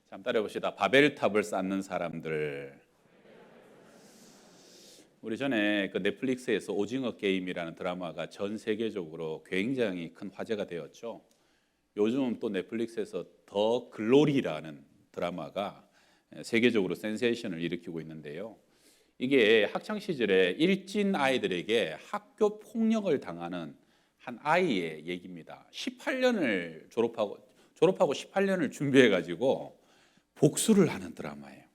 한번 따라해봅시다. 바벨탑을 쌓는 사람들. 우리 전에 그 넷플릭스에서 오징어 게임이라는 드라마가 전 세계적으로 굉장히 큰 화제가 되었죠. 요즘 또 넷플릭스에서 더 글로리라는 드라마가 세계적으로 센세이션을 일으키고 있는데요. 이게 학창 시절에 일진 아이들에게 학교 폭력을 당하는 한 아이의 얘기입니다. 18년을 졸업하고 18년을 준비해 가지고 복수를 하는 드라마예요.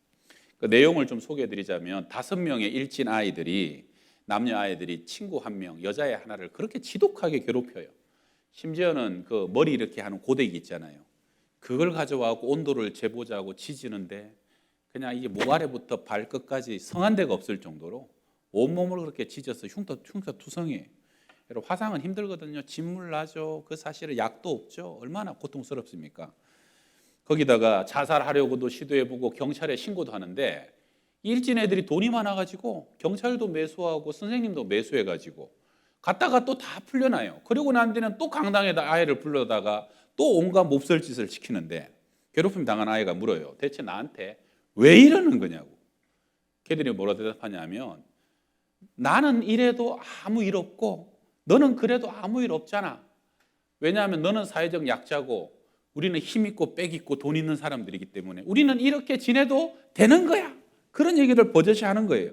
그 내용을 좀 소개해 드리자면 5명의 일진 아이들이, 남녀 아이들이 친구 1명, 여자애 하나를 그렇게 지독하게 괴롭혀요. 심지어는 그 머리 이렇게 하는 고데기 있잖아요. 그걸 가져와서 온도를 재보자고 지지는데 그냥 이게 목 아래부터 발끝까지 성한 데가 없을 정도로 온몸을 그렇게 지져서 흉터투성이에요. 여러분, 화상은 힘들거든요. 진물 나죠. 그 사실은 약도 없죠. 얼마나 고통스럽습니까? 거기다가 자살하려고도 시도해보고 경찰에 신고도 하는데 일진 애들이 돈이 많아가지고 경찰도 매수하고 선생님도 매수해가지고 갔다가 또 다 풀려나요. 그리고 난 뒤는 또 강당에다 아이를 불러다가 또 온갖 몹쓸 짓을 시키는데 괴롭힘 당한 아이가 물어요. 대체 나한테 왜 이러는 거냐고. 걔들이 뭐라 대답하냐면, 나는 이래도 아무 일 없고 너는 그래도 아무 일 없잖아. 왜냐하면 너는 사회적 약자고 우리는 힘 있고 빽 있고 돈 있는 사람들이기 때문에 우리는 이렇게 지내도 되는 거야. 그런 얘기를 버젓이 하는 거예요.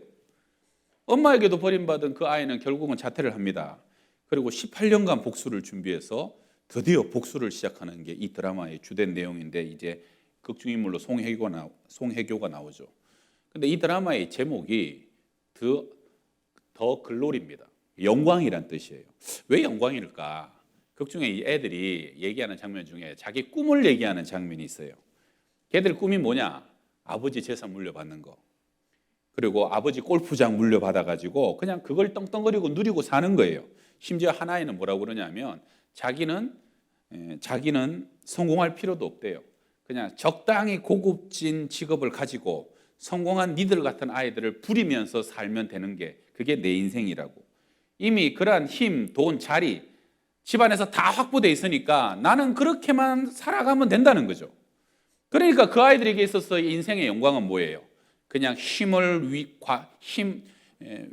엄마에게도 버림받은 그 아이는 결국은 자퇴를 합니다. 그리고 18년간 복수를 준비해서 드디어 복수를 시작하는 게 이 드라마의 주된 내용인데, 이제 극중인물로 송혜교가 나오죠. 근데 이 드라마의 제목이 더 글로리입니다. 영광이란 뜻이에요. 왜 영광일까? 극중에 이 애들이 얘기하는 장면 중에 자기 꿈을 얘기하는 장면이 있어요. 걔들 꿈이 뭐냐? 아버지 재산 물려받는 거. 그리고 아버지 골프장 물려받아가지고 그냥 그걸 떵떵거리고 누리고 사는 거예요. 심지어 한 아이는 뭐라고 그러냐면 자기는 성공할 필요도 없대요. 그냥 적당히 고급진 직업을 가지고 성공한 니들 같은 아이들을 부리면서 살면 되는 게 그게 내 인생이라고. 이미 그러한 힘, 돈, 자리 집안에서 다 확보되어 있으니까 나는 그렇게만 살아가면 된다는 거죠. 그러니까 그 아이들에게 있어서 인생의 영광은 뭐예요? 그냥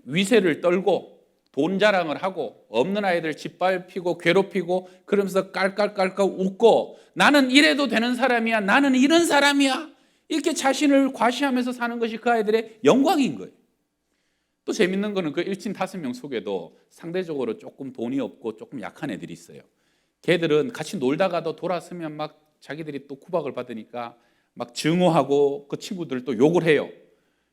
위세를 떨고 돈 자랑을 하고 없는 아이들 짓밟히고 괴롭히고 그러면서 깔깔깔깔 웃고 나는 이래도 되는 사람이야, 나는 이런 사람이야, 이렇게 자신을 과시하면서 사는 것이 그 아이들의 영광인 거예요. 또 재밌는 거는 그 일진 5명 속에도 상대적으로 조금 돈이 없고 조금 약한 애들이 있어요. 걔들은 같이 놀다가도 돌아서면 막 자기들이 또 구박을 받으니까 막 증오하고 그 친구들 또 욕을 해요.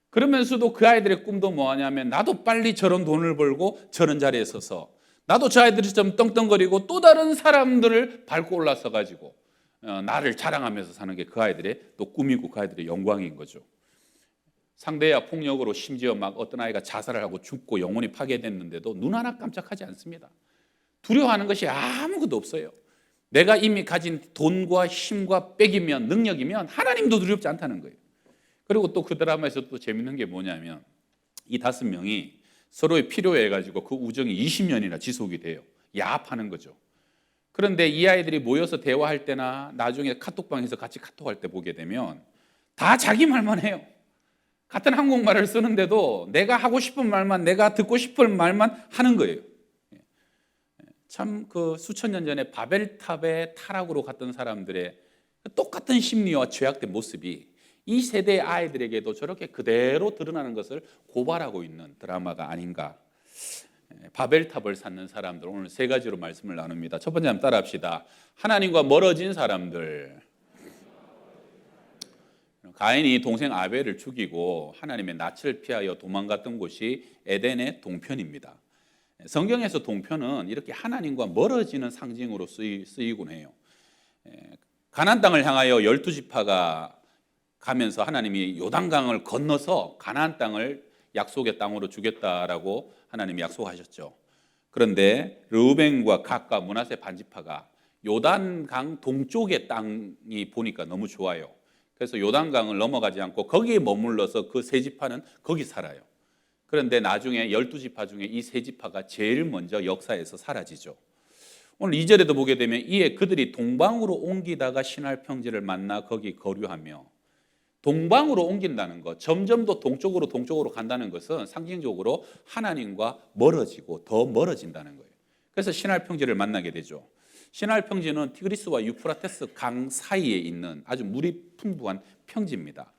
그러면서도 그 아이들의 꿈도 뭐하냐면 나도 빨리 저런 돈을 벌고 저런 자리에 서서 나도 저 아이들처럼 떵떵거리고 또 다른 사람들을 밟고 올라서 가지고 나를 자랑하면서 사는 게 그 아이들의 또 꿈이고 그 아이들의 영광인 거죠. 상대야 폭력으로 심지어 막 어떤 아이가 자살을 하고 죽고 영혼이 파괴됐는데도 눈 하나 깜짝하지 않습니다. 두려워하는 것이 아무것도 없어요. 내가 이미 가진 돈과 힘과 빽이면 능력이면 하나님도 두렵지 않다는 거예요. 그리고 또 그 드라마에서 또 재밌는 게 뭐냐면 이 5명이 서로의 필요해 가지고 그 우정이 20년이나 지속이 돼요. 야합하는 거죠. 그런데 이 아이들이 모여서 대화할 때나 나중에 카톡방에서 같이 카톡할 때 보게 되면 다 자기 말만 해요. 같은 한국말을 쓰는데도 내가 하고 싶은 말만, 내가 듣고 싶은 말만 하는 거예요. 참 그 수천 년 전에 바벨탑의 타락으로 갔던 사람들의 똑같은 심리와 죄악된 모습이 이 세대의 아이들에게도 저렇게 그대로 드러나는 것을 고발하고 있는 드라마가 아닌가. 바벨탑을 쌓는 사람들, 오늘 3가지로 말씀을 나눕니다. 첫 번째 한번 따라합시다. 하나님과 멀어진 사람들. 가인이 동생 아벨을 죽이고 하나님의 낯을 피하여 도망갔던 곳이 에덴의 동편입니다. 성경에서 동편은 이렇게 하나님과 멀어지는 상징으로 쓰이곤 해요. 가나안 땅을 향하여 12지파가 가면서 하나님이 요단강을 건너서 가나안 땅을 약속의 땅으로 주겠다라고 하나님이 약속하셨죠. 그런데 르우벤과 갓과 므낫세 반지파가 요단강 동쪽의 땅이 보니까 너무 좋아요. 그래서 요단강을 넘어가지 않고 거기에 머물러서 그 3지파는 거기 살아요. 그런데 나중에 12지파 중에 이 3지파가 제일 먼저 역사에서 사라지죠. 오늘 2절에도 보게 되면 이에 그들이 동방으로 옮기다가 신할 평지를 만나 거기 거류하며 동방으로 옮긴다는 것, 점점 더 동쪽으로 간다는 것은 상징적으로 하나님과 멀어지고 더 멀어진다는 거예요. 그래서 신할 평지를 만나게 되죠. 신할 평지는 티그리스와 유프라테스 강 사이에 있는 아주 물이 풍부한 평지입니다.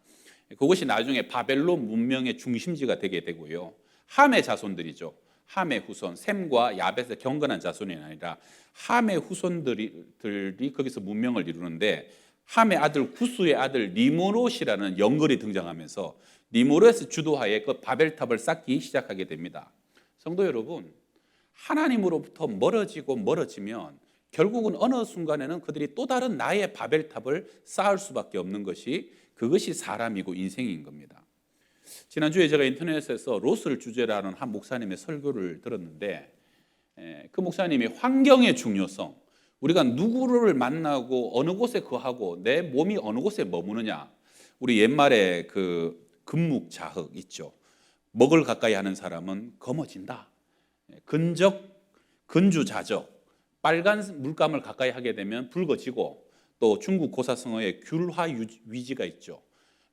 그것이 나중에 바벨론 문명의 중심지가 되게 되고요. 함의 자손들이죠. 함의 후손, 셈과 야벳의 경건한 자손이 아니라 함의 후손들이 거기서 문명을 이루는데, 함의 아들 구스의 아들 니므롯이라는 영걸이 등장하면서 니므롯의 주도하에 그 바벨탑을 쌓기 시작하게 됩니다. 성도 여러분, 하나님으로부터 멀어지면 결국은 어느 순간에는 그들이 또 다른 나의 바벨탑을 쌓을 수밖에 없는 것이, 그것이 사람이고 인생인 겁니다. 지난주에 제가 인터넷에서 롯을 주제로 하는 한 목사님의 설교를 들었는데, 그 목사님이 환경의 중요성, 우리가 누구를 만나고 어느 곳에 거하고 내 몸이 어느 곳에 머무느냐, 우리 옛말에 그 금묵자흑 있죠. 먹을 가까이 하는 사람은 검어진다. 근주자적, 빨간 물감을 가까이 하게 되면 붉어지고, 또 중국 고사성어에 귤화위지가 있죠.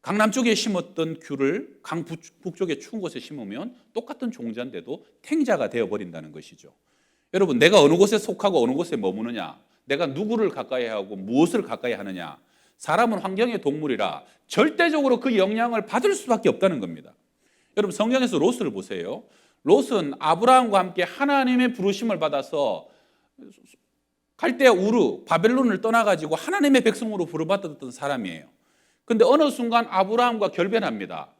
강남 쪽에 심었던 귤을 강 북쪽에 추운 곳에 심으면 똑같은 종자인데도 탱자가 되어버린다는 것이죠. 여러분, 내가 어느 곳에 속하고 어느 곳에 머무느냐, 내가 누구를 가까이 하고 무엇을 가까이 하느냐, 사람은 환경의 동물이라 절대적으로 그 영향을 받을 수밖에 없다는 겁니다. 여러분, 성경에서 롯을 보세요. 롯은 아브라함과 함께 하나님의 부르심을 받아서 갈대아 우르 바벨론을 떠나가지고 하나님의 백성으로 부름받았던 사람이에요. 근데 어느 순간 아브라함과 결별합니다.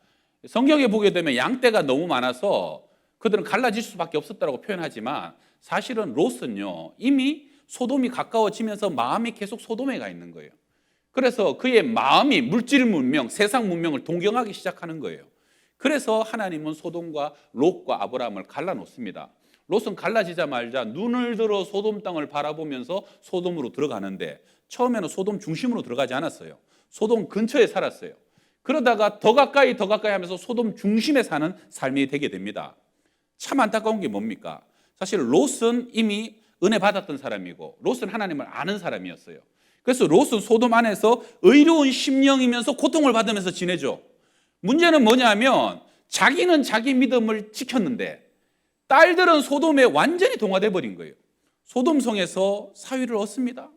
성경에 보게 되면 양떼가 너무 많아서 그들은 갈라질 수밖에 없었다고 표현하지만, 사실은 롯은요, 이미 소돔이 가까워지면서 마음이 계속 소돔에 가 있는 거예요. 그래서 그의 마음이 물질 문명, 세상 문명을 동경하기 시작하는 거예요. 그래서 하나님은 소돔과 롯과 아브라함을 갈라놓습니다. 롯은 갈라지자마자 눈을 들어 소돔 땅을 바라보면서 소돔으로 들어가는데, 처음에는 소돔 중심으로 들어가지 않았어요. 소돔 근처에 살았어요. 그러다가 더 가까이 하면서 소돔 중심에 사는 삶이 되게 됩니다. 참 안타까운 게 뭡니까? 사실 롯은 이미 은혜 받았던 사람이고, 롯은 하나님을 아는 사람이었어요. 그래서 롯은 소돔 안에서 의로운 심령이면서 고통을 받으면서 지내죠. 문제는 뭐냐면, 자기는 자기 믿음을 지켰는데 딸들은 소돔에 완전히 동화돼 버린 거예요. 소돔성에서 사위를 얻습니다.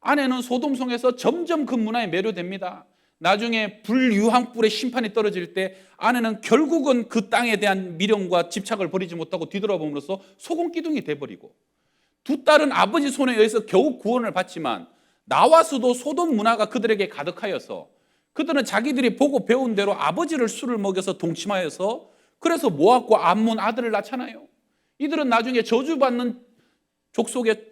아내는 소돔성에서 점점 그 문화에 매료됩니다. 나중에 불유황불의 심판이 떨어질 때 아내는 결국은 그 땅에 대한 미련과 집착을 버리지 못하고 뒤돌아봄으로써 소금기둥이 돼버리고, 두 딸은 아버지 손에 의해서 겨우 구원을 받지만 나와서도 소돔 문화가 그들에게 가득하여서 그들은 자기들이 보고 배운 대로 아버지를 술을 먹여서 동침하여서, 그래서 모압과 암몬 아들을 낳잖아요. 이들은 나중에 저주받는 족속의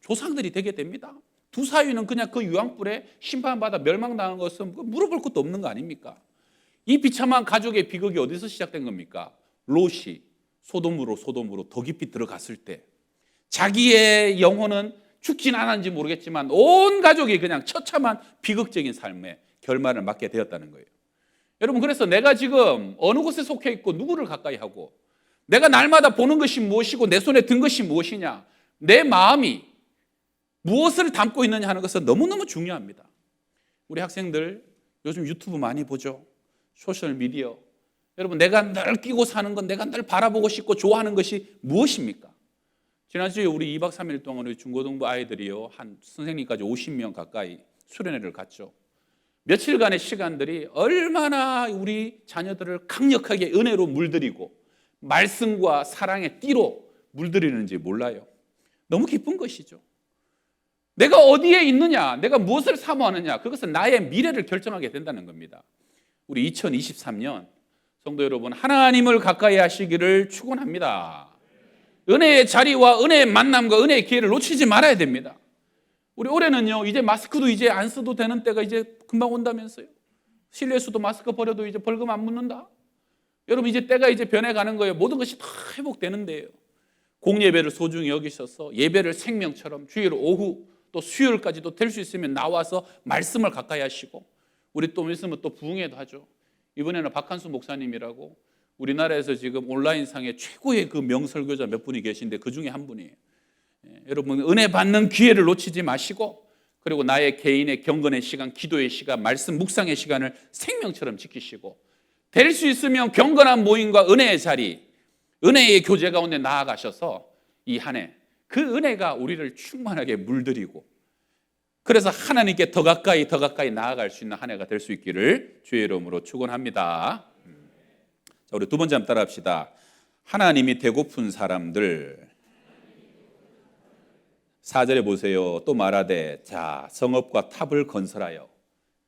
조상들이 되게 됩니다. 두 사위는 그냥 그 유황불에 심판받아 멸망당한 것은 물어볼 것도 없는 거 아닙니까? 이 비참한 가족의 비극이 어디서 시작된 겁니까? 롯이 소돔으로 더 깊이 들어갔을 때, 자기의 영혼은 죽진 않았는지 모르겠지만 온 가족이 그냥 처참한 비극적인 삶의 결말을 맞게 되었다는 거예요. 여러분, 그래서 내가 지금 어느 곳에 속해 있고 누구를 가까이 하고, 내가 날마다 보는 것이 무엇이고 내 손에 든 것이 무엇이냐, 내 마음이 무엇을 담고 있느냐 하는 것은 너무너무 중요합니다. 우리 학생들 요즘 유튜브 많이 보죠. 소셜미디어. 여러분, 내가 늘 끼고 사는 건, 내가 늘 바라보고 싶고 좋아하는 것이 무엇입니까? 지난주에 우리 2박 3일 동안 우리 중고등부 아이들이요, 한 선생님까지 50명 가까이 수련회를 갔죠. 며칠간의 시간들이 얼마나 우리 자녀들을 강력하게 은혜로 물들이고 말씀과 사랑의 띠로 물들이는지 몰라요. 너무 기쁜 것이죠. 내가 어디에 있느냐, 내가 무엇을 사모하느냐, 그것은 나의 미래를 결정하게 된다는 겁니다. 우리 2023년 성도 여러분, 하나님을 가까이 하시기를 축원합니다. 은혜의 자리와 은혜의 만남과 은혜의 기회를 놓치지 말아야 됩니다. 우리 올해는요, 이제 마스크도 이제 안 써도 되는 때가 이제 금방 온다면서요. 실내에서도 마스크 버려도 이제 벌금 안 묻는다. 여러분, 이제 때가 이제 변해가는 거예요. 모든 것이 다 회복되는데요. 공예배를 소중히 여기셔서 예배를 생명처럼 주일 오후 또 수요일까지도 될 수 있으면 나와서 말씀을 가까이 하시고, 우리 또 있으면 또 부흥회도 하죠. 이번에는 박한수 목사님이라고 우리나라에서 지금 온라인상에 최고의 그 명설교자 몇 분이 계신데 그 중에 한 분이에요. 여러분, 은혜 받는 기회를 놓치지 마시고 그리고 나의 개인의 경건의 시간, 기도의 시간, 말씀 묵상의 시간을 생명처럼 지키시고, 될 수 있으면 경건한 모임과 은혜의 자리, 은혜의 교제 가운데 나아가셔서 이 한 해 그 은혜가 우리를 충만하게 물들이고, 그래서 하나님께 더 가까이 나아갈 수 있는 한 해가 될 수 있기를 주의 이름으로 축원합니다. 자, 우리 두 번째 한번 따라합시다. 하나님이 되고픈 사람들. 4절에 보세요. 또 말하되 자 성읍과 탑을 건설하여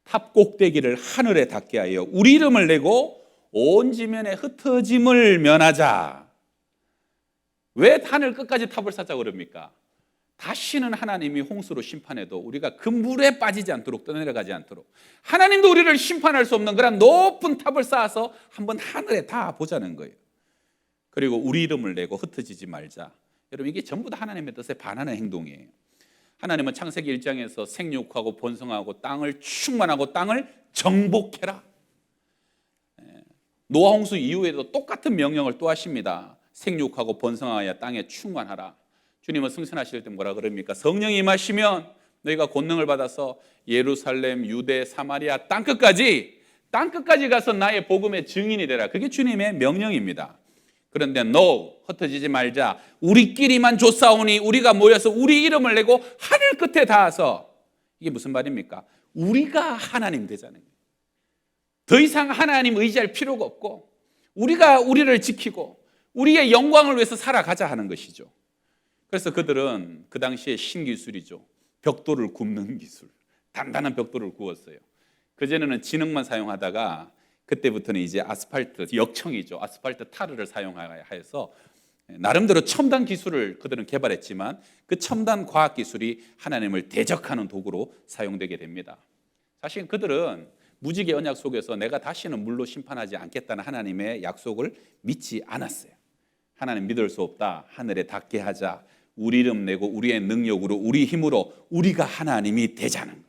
탑 꼭대기를 하늘에 닿게 하여 우리 이름을 내고 온 지면에 흩어짐을 면하자. 왜 하늘 끝까지 탑을 쌓자고 그럽니까? 다시는 하나님이 홍수로 심판해도 우리가 그 물에 빠지지 않도록, 떠내려가지 않도록, 하나님도 우리를 심판할 수 없는 그런 높은 탑을 쌓아서 한번 하늘에 다 보자는 거예요. 그리고 우리 이름을 내고 흩어지지 말자. 여러분, 이게 전부 다 하나님의 뜻에 반하는 행동이에요. 하나님은 창세기 1장에서 생육하고 번성하고 땅을 충만하고 땅을 정복해라. 노아 홍수 이후에도 똑같은 명령을 또 하십니다. 생육하고 번성하여 땅에 충만하라. 주님은 승천하실 때 뭐라 그럽니까? 성령이 임하시면 너희가 권능을 받아서 예루살렘, 유대, 사마리아 땅끝까지 가서 나의 복음의 증인이 되라. 그게 주님의 명령입니다. 그런데 no, 흩어지지 말자. 우리끼리만 조싸우니 우리가 모여서 우리 이름을 내고 하늘 끝에 닿아서, 이게 무슨 말입니까? 우리가 하나님 되자는 거예요. 더 이상 하나님 의지할 필요가 없고 우리가 우리를 지키고 우리의 영광을 위해서 살아가자 하는 것이죠. 그래서 그들은 그 당시에 신기술이죠. 벽돌을 굽는 기술, 단단한 벽돌을 구웠어요. 그전에는 진흙만 사용하다가 그때부터는 이제 아스팔트, 역청이죠. 아스팔트 타르를 사용하여서 나름대로 첨단 기술을 그들은 개발했지만 그 첨단 과학 기술이 하나님을 대적하는 도구로 사용되게 됩니다. 사실 그들은 무지개 언약 속에서 내가 다시는 물로 심판하지 않겠다는 하나님의 약속을 믿지 않았어요. 하나님 믿을 수 없다. 하늘에 닿게 하자. 우리 이름 내고 우리의 능력으로, 우리 힘으로 우리가 하나님이 되자는 거예요.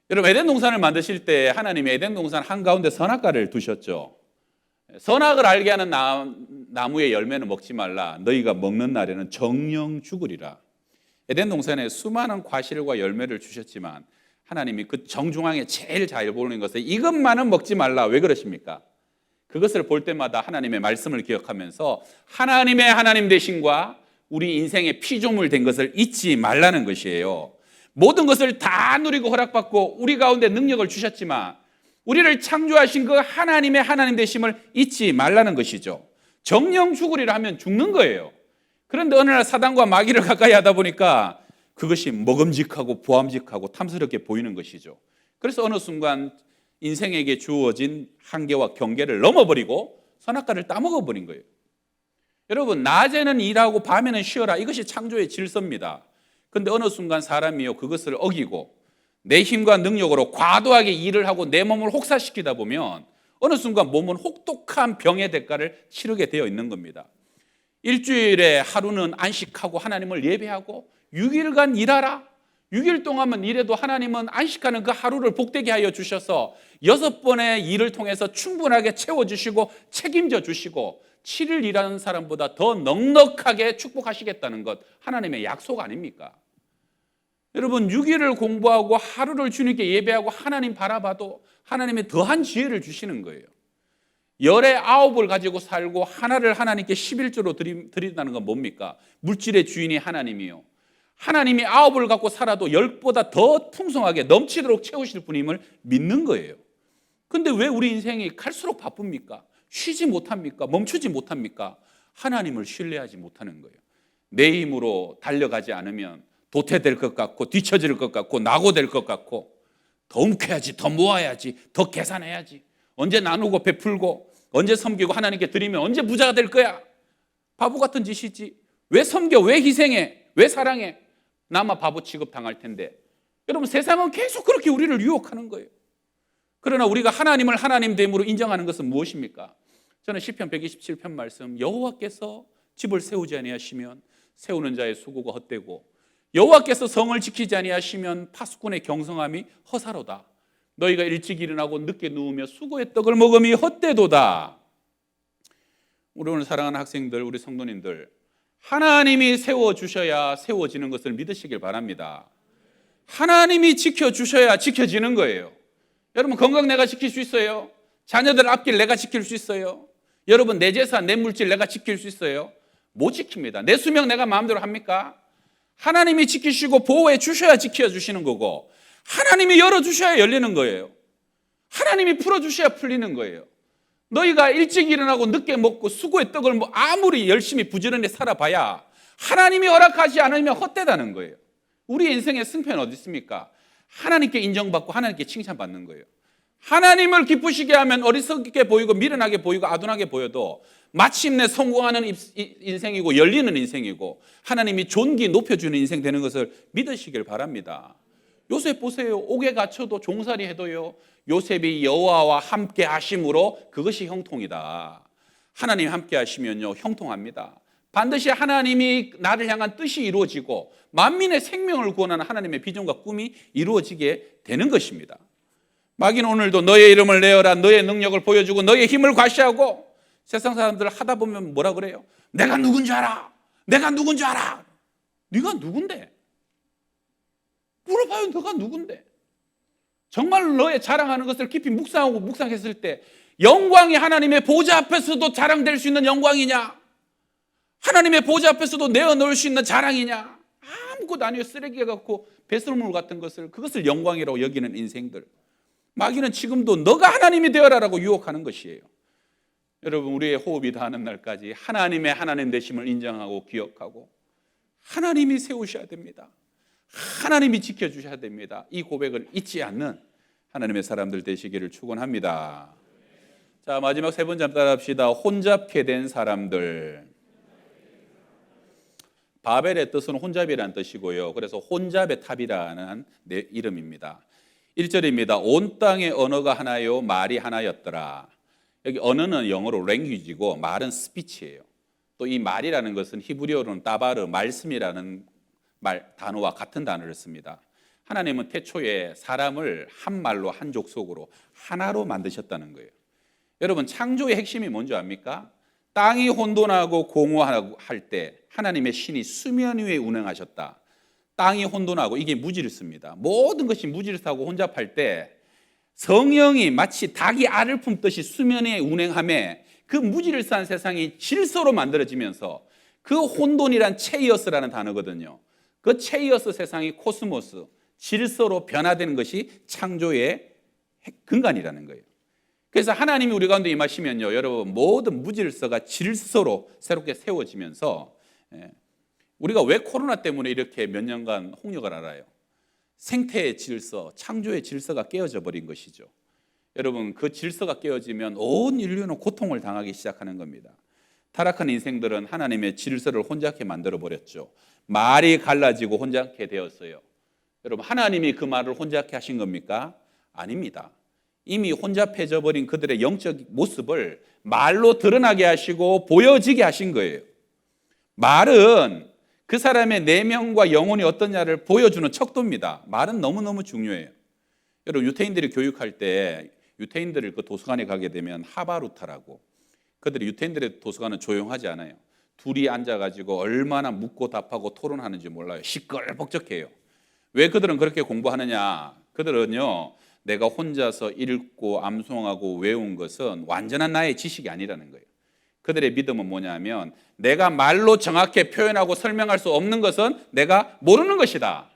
여러분, 에덴 동산을 만드실 때 하나님이 에덴 동산 한가운데 선악과를 두셨죠. 선악을 알게 하는 나무의 열매는 먹지 말라. 너희가 먹는 날에는 정령 죽으리라. 에덴 동산에 수많은 과실과 열매를 주셨지만 하나님이 그 정중앙에 제일 잘 보이는 것을 이것만은 먹지 말라. 왜 그러십니까? 그것을 볼 때마다 하나님의 말씀을 기억하면서 하나님의 하나님 되심과 우리 인생의 피조물 된 것을 잊지 말라는 것이에요. 모든 것을 다 누리고 허락받고 우리 가운데 능력을 주셨지만 우리를 창조하신 그 하나님의 하나님 되심을 잊지 말라는 것이죠. 정령 죽으리라 하면 죽는 거예요. 그런데 어느 날 사단과 마귀를 가까이 하다 보니까 그것이 먹음직하고 보암직하고 탐스럽게 보이는 것이죠. 그래서 어느 순간 인생에게 주어진 한계와 경계를 넘어버리고 선악과를 따먹어버린 거예요. 여러분, 낮에는 일하고 밤에는 쉬어라. 이것이 창조의 질서입니다. 그런데 어느 순간 사람이요 그것을 어기고 내 힘과 능력으로 과도하게 일을 하고 내 몸을 혹사시키다 보면 어느 순간 몸은 혹독한 병의 대가를 치르게 되어 있는 겁니다. 일주일에 하루는 안식하고 하나님을 예배하고 6일간 일하라. 6일 동안만 일해도 하나님은 안식하는 그 하루를 복되게 하여 주셔서 6번의 일을 통해서 충분하게 채워주시고 책임져 주시고 7일 일하는 사람보다 더 넉넉하게 축복하시겠다는 것, 하나님의 약속 아닙니까? 여러분, 6일을 공부하고 하루를 주님께 예배하고 하나님 바라봐도 하나님의 더한 지혜를 주시는 거예요. 열의 9을 가지고 살고 하나를 하나님께 11조로 드린다는 건 뭡니까? 물질의 주인이 하나님이요, 하나님이 9을 갖고 살아도 10보다 더 풍성하게 넘치도록 채우실 분임을 믿는 거예요. 그런데 왜 우리 인생이 갈수록 바쁩니까? 쉬지 못합니까? 멈추지 못합니까? 하나님을 신뢰하지 못하는 거예요. 내 힘으로 달려가지 않으면 도태될 것 같고 뒤처질 것 같고 낙오될 것 같고 더 움켜야지, 더 모아야지, 더 계산해야지, 언제 나누고 베풀고 언제 섬기고 하나님께 드리면 언제 부자가 될 거야. 바보 같은 짓이지. 왜 섬겨? 왜 희생해? 왜 사랑해? 나만 바보 취급당할 텐데. 여러분, 세상은 계속 그렇게 우리를 유혹하는 거예요. 그러나 우리가 하나님을 하나님 됨으로 인정하는 것은 무엇입니까? 저는 시편 127편 말씀, 여호와께서 집을 세우지 아니하시면 세우는 자의 수고가 헛되고 여호와께서 성을 지키지 아니하시면 파수꾼의 경성함이 허사로다. 너희가 일찍 일어나고 늦게 누우며 수고의 떡을 먹음이 헛되도다. 우리 오늘 사랑하는 학생들, 우리 성도님들, 하나님이 세워주셔야 세워지는 것을 믿으시길 바랍니다. 하나님이 지켜주셔야 지켜지는 거예요. 여러분, 건강 내가 지킬 수 있어요? 자녀들 앞길 내가 지킬 수 있어요? 여러분, 내 재산, 내 물질 내가 지킬 수 있어요? 못 지킵니다. 내 수명 내가 마음대로 합니까? 하나님이 지키시고 보호해 주셔야 지켜주시는 거고, 하나님이 열어주셔야 열리는 거예요. 하나님이 풀어주셔야 풀리는 거예요. 너희가 일찍 일어나고 늦게 먹고 수고의 떡을 아무리 열심히 부지런히 살아봐야 하나님이 허락하지 않으면 헛되다는 거예요. 우리 인생의 승패는 어디 있습니까? 하나님께 인정받고 하나님께 칭찬받는 거예요. 하나님을 기쁘시게 하면 어리석게 보이고 미련하게 보이고 아둔하게 보여도 마침내 성공하는 인생이고 열리는 인생이고 하나님이 존귀 높여주는 인생 되는 것을 믿으시길 바랍니다. 요셉 보세요. 옥에 갇혀도 종살이 해도요, 요셉이 여호와와 함께 하심으로 그것이 형통이다. 하나님 함께 하시면요 형통합니다. 반드시 하나님이 나를 향한 뜻이 이루어지고 만민의 생명을 구원하는 하나님의 비전과 꿈이 이루어지게 되는 것입니다. 마귀는 오늘도 너의 이름을 내어라, 너의 능력을 보여주고 너의 힘을 과시하고, 세상 사람들 하다 보면 뭐라 그래요? 내가 누군 줄 알아. 내가 누군 줄 알아. 네가 누군데? 물어봐요. 너가 누군데? 정말 너의 자랑하는 것을 깊이 묵상하고 묵상했을 때 영광이 하나님의 보좌 앞에서도 자랑될 수 있는 영광이냐? 하나님의 보좌 앞에서도 내어놓을 수 있는 자랑이냐? 아무것도 아니에요. 쓰레기 같고 배설물 같은 것을, 그것을 영광이라고 여기는 인생들. 마귀는 지금도 너가 하나님이 되어라라고 유혹하는 것이에요. 여러분, 우리의 호흡이 닿는 날까지 하나님의 하나님 되심을 인정하고 기억하고 하나님이 세우셔야 됩니다. 하나님이 지켜주셔야 됩니다. 이 고백을 잊지 않는 하나님의 사람들 되시기를 축원합니다. 자, 마지막 세 번째 따라 합시다. 혼잡게 된 사람들. 바벨의 뜻은 혼잡이라는 뜻이고요. 그래서 혼잡의 탑이라는 이름입니다. 1절입니다. 온 땅의 언어가 하나요, 말이 하나였더라. 여기 언어는 영어로 랭귀지고 말은 스피치예요. 또 이 말이라는 것은 히브리어로는 따바르, 말씀이라는 단어와 같은 단어를 씁니다. 하나님은 태초에 사람을 한 말로 한 족속으로 하나로 만드셨다는 거예요. 여러분, 창조의 핵심이 뭔지 압니까? 땅이 혼돈하고 공허하고 할 때 하나님의 신이 수면 위에 운행하셨다. 땅이 혼돈하고, 이게 무질서입니다. 모든 것이 무질서하고 혼잡할 때 성령이 마치 닭이 알을 품듯이 수면 위에 운행함에 그 무질서한 세상이 질서로 만들어지면서, 그 혼돈이란 체이어스라는 단어거든요. 그 체이어스 세상이 코스모스, 질서로 변화되는 것이 창조의 근간이라는 거예요. 그래서 하나님이 우리 가운데 임하시면요, 여러분, 모든 무질서가 질서로 새롭게 세워지면서, 우리가 왜 코로나 때문에 이렇게 몇 년간 홍역을 알아요? 생태의 질서, 창조의 질서가 깨어져 버린 것이죠. 여러분, 그 질서가 깨어지면 온 인류는 고통을 당하기 시작하는 겁니다. 타락한 인생들은 하나님의 질서를 혼잡게 만들어 버렸죠. 말이 갈라지고 혼잡게 되었어요. 여러분, 하나님이 그 말을 혼잡게 하신 겁니까? 아닙니다. 이미 혼잡해져 버린 그들의 영적 모습을 말로 드러나게 하시고 보여지게 하신 거예요. 말은 그 사람의 내면과 영혼이 어떠냐를 보여주는 척도입니다. 말은 너무너무 중요해요. 여러분, 유태인들이 교육할 때 유태인들을 그 도서관에 가게 되면 하바루타라고, 그들이 유태인들의 도서관은 조용하지 않아요. 둘이 앉아가지고 얼마나 묻고 답하고 토론하는지 몰라요. 시끌벅적해요. 왜 그들은 그렇게 공부하느냐? 그들은요, 내가 혼자서 읽고 암송하고 외운 것은 완전한 나의 지식이 아니라는 거예요. 그들의 믿음은 뭐냐면, 내가 말로 정확히 표현하고 설명할 수 없는 것은 내가 모르는 것이다.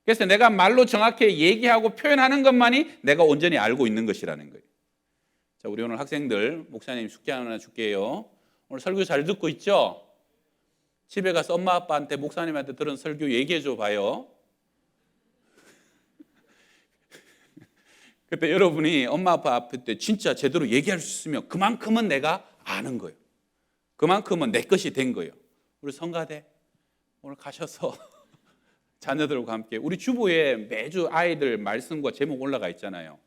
그래서 내가 말로 정확히 얘기하고 표현하는 것만이 내가 온전히 알고 있는 것이라는 거예요. 자, 우리 오늘 학생들, 목사님 숙제 하나 줄게요. 오늘 설교 잘 듣고 있죠? 집에 가서 엄마 아빠한테, 목사님한테 들은 설교 얘기해 줘 봐요. 그때 여러분이 엄마 아빠 앞에 때 진짜 제대로 얘기할 수 있으면 그만큼은 내가 아는 거예요. 그만큼은 내 것이 된 거예요. 우리 성가대 오늘 가셔서 자녀들과 함께, 우리 주보에 매주 아이들 말씀과 제목 올라가 있잖아요.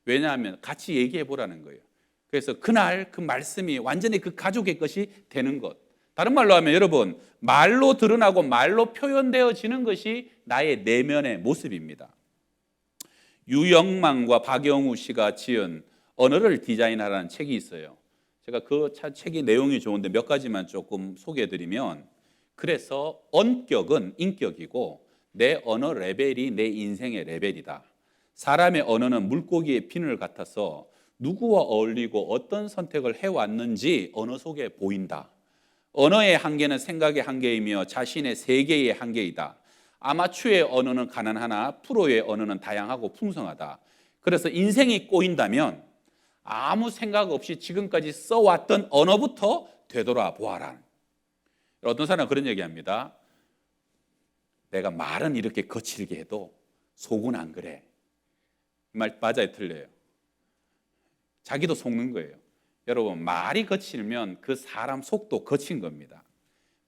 왜냐하면 같이 얘기해 보라는 거예요. 그래서 그날 그 말씀이 완전히 그 가족의 것이 되는 것. 다른 말로 하면 여러분, 말로 드러나고 말로 표현되어지는 것이 나의 내면의 모습입니다. 유영만과 박영우 씨가 지은 언어를 디자인하라는 책이 있어요. 제가 그 책의 내용이 좋은데 몇 가지만 조금 소개해드리면, 그래서 언격은 인격이고 내 언어 레벨이 내 인생의 레벨이다. 사람의 언어는 물고기의 비늘 같아서 누구와 어울리고 어떤 선택을 해왔는지 언어 속에 보인다. 언어의 한계는 생각의 한계이며 자신의 세계의 한계이다. 아마추어의 언어는 가난하나 프로의 언어는 다양하고 풍성하다. 그래서 인생이 꼬인다면 아무 생각 없이 지금까지 써왔던 언어부터 되돌아보아라. 어떤 사람은 그런 얘기합니다. 내가 말은 이렇게 거칠게 해도 속은 안 그래. 이 말 맞아요, 틀려요? 자기도 속는 거예요. 여러분, 말이 거칠면 그 사람 속도 거친 겁니다.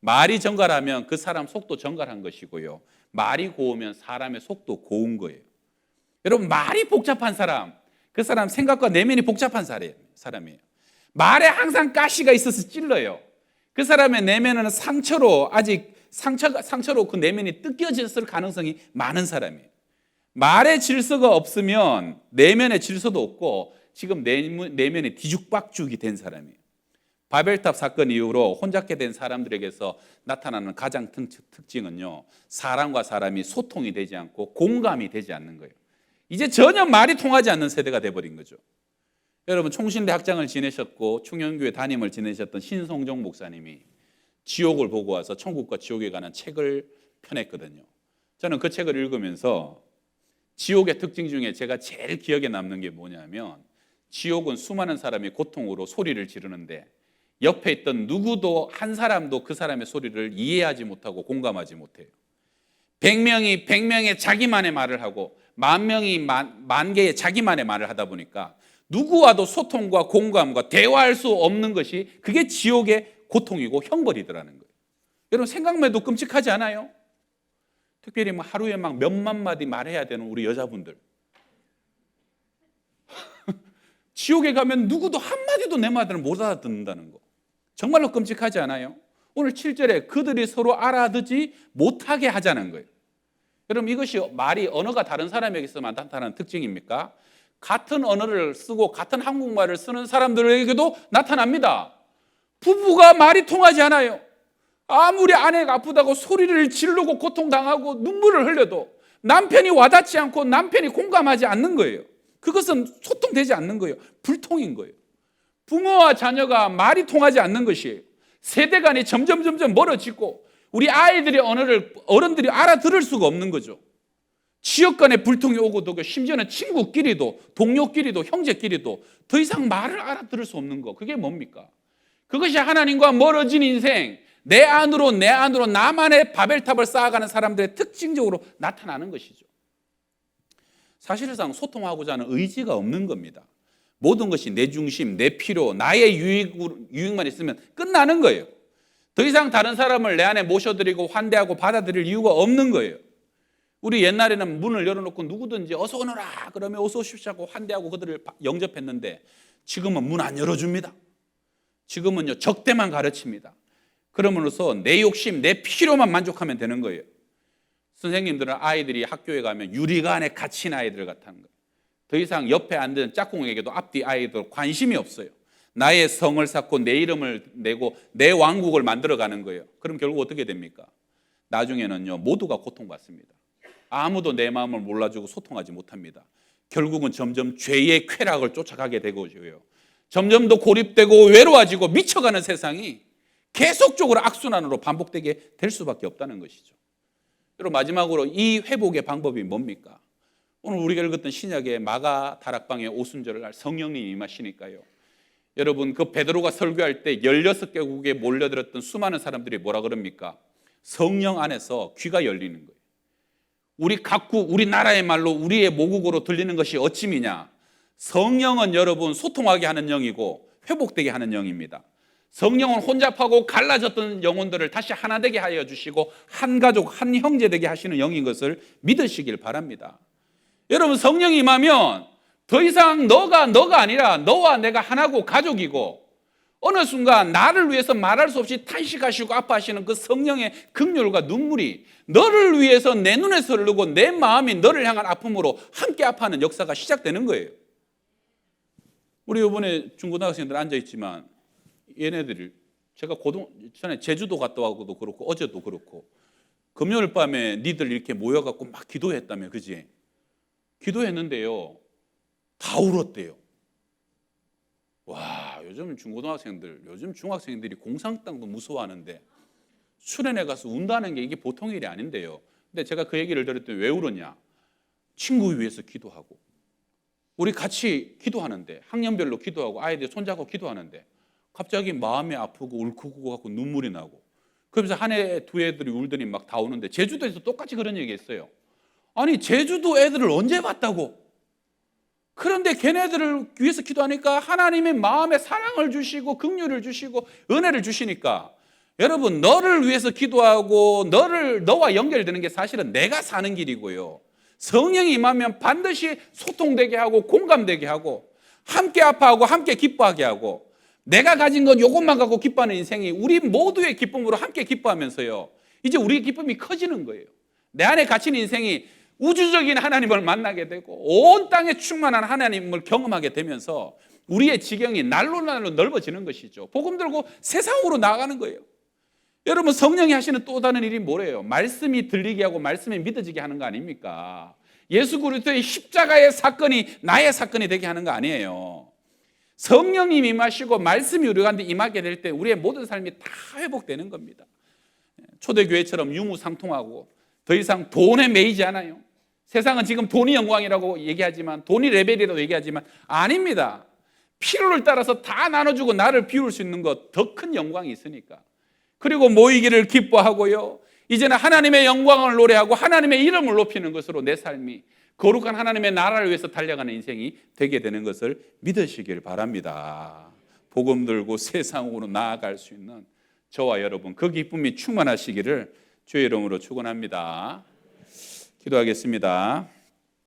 말이 정갈하면 그 사람 속도 정갈한 것이고요. 말이 고우면 사람의 속도 고운 거예요. 여러분, 말이 복잡한 사람, 그 사람 생각과 내면이 복잡한 사람이에요. 말에 항상 가시가 있어서 찔러요. 그 사람의 내면은 상처로 상처로 그 내면이 뜯겨졌을 가능성이 많은 사람이에요. 말의 질서가 없으면 내면의 질서도 없고 지금 내면이 뒤죽박죽이 된 사람이에요. 바벨탑 사건 이후로 혼잡게 된 사람들에게서 나타나는 가장 특징은요, 사람과 사람이 소통이 되지 않고 공감이 되지 않는 거예요. 이제 전혀 말이 통하지 않는 세대가 돼버린 거죠. 여러분, 총신대 학장을 지내셨고 충영교회 담임을 지내셨던 신성종 목사님이 지옥을 보고 와서 천국과 지옥에 관한 책을 펴냈거든요. 저는 그 책을 읽으면서 지옥의 특징 중에 제가 제일 기억에 남는 게 뭐냐면, 지옥은 수많은 사람이 고통으로 소리를 지르는데 옆에 있던 누구도 한 사람도 그 사람의 소리를 이해하지 못하고 공감하지 못해요. 100명의 자기만의 말을 하고 10,000명이 만 개의 자기만의 말을 하다 보니까 누구와도 소통과 공감과 대화할 수 없는 것이, 그게 지옥의 고통이고 형벌이더라는 거예요. 여러분, 생각만 해도 끔찍하지 않아요? 특별히 하루에 몇만 마디 말해야 되는 우리 여자분들, 지옥에 가면 누구도 한마디도 내 말을 못 알아듣는다는 거, 정말로 끔찍하지 않아요? 오늘 7절에 그들이 서로 알아듣지 못하게 하자는 거예요. 여러분, 이것이 언어가 다른 사람에게서만 나타나는 특징입니까? 같은 언어를 쓰고 같은 한국말을 쓰는 사람들에게도 나타납니다. 부부가 말이 통하지 않아요. 아무리 아내가 아프다고 소리를 지르고 고통당하고 눈물을 흘려도 남편이 와닿지 않고 남편이 공감하지 않는 거예요. 그것은 소통되지 않는 거예요. 불통인 거예요. 부모와 자녀가 말이 통하지 않는 것이에요. 세대 간이 점점 멀어지고 우리 아이들의 언어를 어른들이 알아들을 수가 없는 거죠. 지역 간의 불통이 오고도 심지어는 친구끼리도, 동료끼리도, 형제끼리도 더 이상 말을 알아들을 수 없는 거, 그게 뭡니까? 그것이 하나님과 멀어진 인생, 내 안으로 나만의 바벨탑을 쌓아가는 사람들의 특징적으로 나타나는 것이죠. 사실상 소통하고자 하는 의지가 없는 겁니다. 모든 것이 내 중심, 내 필요, 나의 유익만 있으면 끝나는 거예요. 더 이상 다른 사람을 내 안에 모셔드리고 환대하고 받아들일 이유가 없는 거예요. 우리 옛날에는 문을 열어놓고 누구든지 어서 오너라 그러면 어서 오십시오 하고 환대하고 그들을 영접했는데, 지금은 문 안 열어줍니다. 지금은요, 적대만 가르칩니다. 그러므로써 내 욕심, 내 필요만 만족하면 되는 거예요. 선생님들은 아이들이 학교에 가면 유리가 안에 갇힌 아이들 같다는 거예요. 더 이상 옆에 앉은 짝꿍에게도 앞뒤 아이들 관심이 없어요. 나의 성을 쌓고 내 이름을 내고 내 왕국을 만들어가는 거예요. 그럼 결국 어떻게 됩니까? 나중에는요, 모두가 고통받습니다. 아무도 내 마음을 몰라주고 소통하지 못합니다. 결국은 점점 죄의 쾌락을 쫓아가게 되고요, 점점 더 고립되고 외로워지고 미쳐가는 세상이 계속적으로 악순환으로 반복되게 될 수밖에 없다는 것이죠. 여러분, 마지막으로 이 회복의 방법이 뭡니까? 오늘 우리가 읽었던 신약의 마가 다락방에 오순절을 날 성령님이 임하시니까요, 여러분, 그 베드로가 설교할 때 16개국에 몰려들었던 수많은 사람들이 뭐라 그럽니까? 성령 안에서 귀가 열리는 거예요. 우리 각국, 우리 나라의 말로 우리의 모국어로 들리는 것이 어찌미냐? 성령은 여러분 소통하게 하는 영이고 회복되게 하는 영입니다. 성령은 혼잡하고 갈라졌던 영혼들을 다시 하나 되게 하여 주시고 한 가족, 한 형제 되게 하시는 영인 것을 믿으시길 바랍니다. 여러분, 성령이 임하면 더 이상 너가 아니라 너와 내가 하나고 가족이고, 어느 순간 나를 위해서 말할 수 없이 탄식하시고 아파하시는 그 성령의 긍휼과 눈물이 너를 위해서 내 눈에서 흐르고 내 마음이 너를 향한 아픔으로 함께 아파하는 역사가 시작되는 거예요. 우리 이번에 중고등학생들 앉아있지만 얘네들이, 제가 전에 제주도 갔다 와고도 그렇고 어제도 그렇고 금요일 밤에 니들 이렇게 모여갖고 막 기도했다며, 그지? 기도했는데요, 다 울었대요. 와, 요즘 중고등학생들, 요즘 중학생들이 공산당도 무서워하는데 수련회 가서 운다는 게 이게 보통 일이 아닌데요. 근데 제가 그 얘기를 들었더니 왜 울었냐? 친구 위해서 기도하고, 우리 같이 기도하는데, 학년별로 기도하고 아이들 손잡고 기도하는데 갑자기 마음이 아프고 울컥하고 하고 눈물이 나고, 그러면서 한 해 두 애들이 울더니 막 다 우는데, 제주도에서 똑같이 그런 얘기 했어요. 아니, 제주도 애들을 언제 봤다고? 그런데 걔네들을 위해서 기도하니까 하나님의 마음에 사랑을 주시고 긍휼을 주시고 은혜를 주시니까, 여러분, 너를 위해서 기도하고 너와 연결되는 게 사실은 내가 사는 길이고요, 성령이 임하면 반드시 소통되게 하고 공감되게 하고 함께 아파하고 함께 기뻐하게 하고, 내가 가진 건 이것만 갖고 기뻐하는 인생이 우리 모두의 기쁨으로 함께 기뻐하면서요, 이제 우리의 기쁨이 커지는 거예요. 내 안에 갇힌 인생이 우주적인 하나님을 만나게 되고 온 땅에 충만한 하나님을 경험하게 되면서 우리의 지경이 날로 넓어지는 것이죠. 복음 들고 세상으로 나아가는 거예요. 여러분, 성령이 하시는 또 다른 일이 뭐래요? 말씀이 들리게 하고 말씀이 믿어지게 하는 거 아닙니까? 예수 그리스도의 십자가의 사건이 나의 사건이 되게 하는 거 아니에요. 성령님 임하시고 말씀이 우리한테 임하게 될 때 우리의 모든 삶이 다 회복되는 겁니다. 초대교회처럼 유무상통하고 더 이상 돈에 매이지 않아요. 세상은 지금 돈이 영광이라고 얘기하지만, 돈이 레벨이라고 얘기하지만 아닙니다. 필요를 따라서 다 나눠주고 나를 비울 수 있는 것, 더 큰 영광이 있으니까. 그리고 모이기를 기뻐하고요, 이제는 하나님의 영광을 노래하고 하나님의 이름을 높이는 것으로 내 삶이 거룩한 하나님의 나라를 위해서 달려가는 인생이 되게 되는 것을 믿으시길 바랍니다. 복음 들고 세상으로 나아갈 수 있는 저와 여러분, 그 기쁨이 충만하시기를 주의 이름으로 축원합니다. 기도하겠습니다.